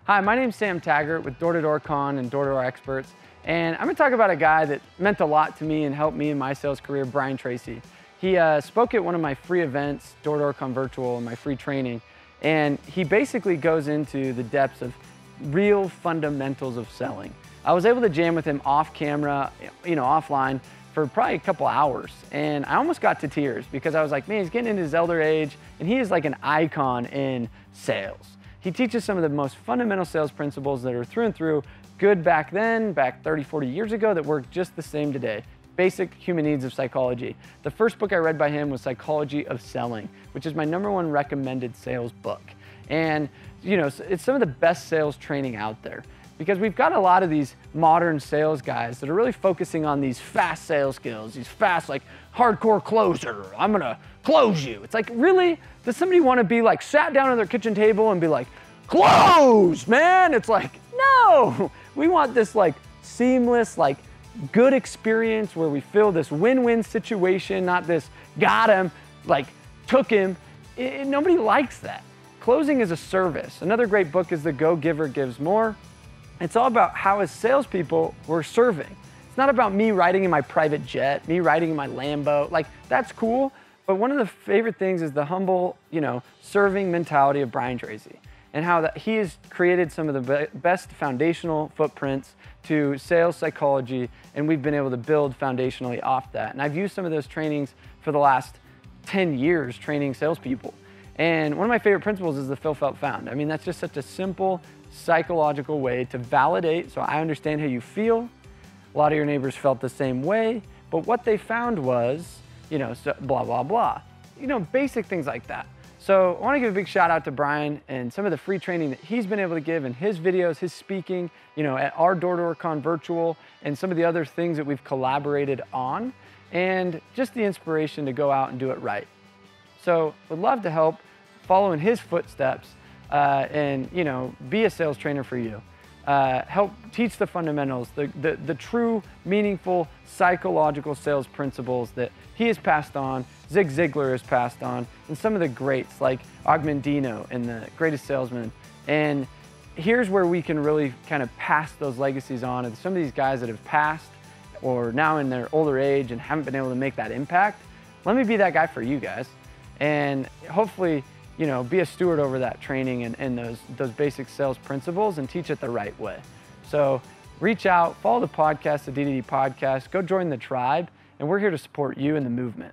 Hi, my name's Sam Taggart with Door-to-Door Con and Door-to-Door Experts, and I'm gonna talk about a guy that meant a lot to me and helped me in my sales career, Bryan Tracy. He spoke at one of my free events, Door-to-Door Con Virtual, and my free training, and he basically goes into the depths of real fundamentals of selling. I was able to jam with him off camera, offline, for probably a couple hours, and I almost got to tears because I was like, man, he's getting into his elder age, and he is like an icon in sales. He teaches some of the most fundamental sales principles that are through and through good back then, back 30, 40 years ago, that work just the same today. Basic human needs of psychology. The first book I read by him was Psychology of Selling, which is my #1 recommended sales book. And it's some of the best sales training out there, because we've got a lot of these modern sales guys that are really focusing on these fast sales skills, these fast, like hardcore closer, I'm gonna close you. It's like, really? Does somebody wanna be like sat down at their kitchen table and be like, close, man? It's like, no, we want this like seamless, like good experience where we feel this win-win situation, not this got him, like took him. Nobody likes that. Closing is a service. Another great book is The Go-Giver Gives More. It's all about how as salespeople we're serving. It's not about me riding in my private jet, me riding in my Lambo. Like, that's cool, but one of the favorite things is the humble, serving mentality of Bryan Tracy, and how that he has created some of the best foundational footprints to sales psychology, and we've been able to build foundationally off that. And I've used some of those trainings for the last 10 years training salespeople. And one of my favorite principles is the feel, felt, found. I mean, that's just such a simple psychological way to validate, so I understand how you feel. A lot of your neighbors felt the same way, but what they found was, so blah, blah, blah. Basic things like that. So I wanna give a big shout out to Bryan and some of the free training that he's been able to give in his videos, his speaking, at our Door-to-Door Con Virtual, and some of the other things that we've collaborated on, and just the inspiration to go out and do it right. So would love to help follow in his footsteps and be a sales trainer for you. Help teach the fundamentals, the true, meaningful, psychological sales principles that he has passed on, Zig Zigler has passed on, and some of the greats like Ogmandino and the Greatest Salesman. And here's where we can really kind of pass those legacies on. And some of these guys that have passed or now in their older age and haven't been able to make that impact, let me be that guy for you guys. And hopefully, be a steward over that training and those basic sales principles and teach it the right way. So reach out, follow the podcast, the DDD podcast, go join the tribe, and we're here to support you in the movement.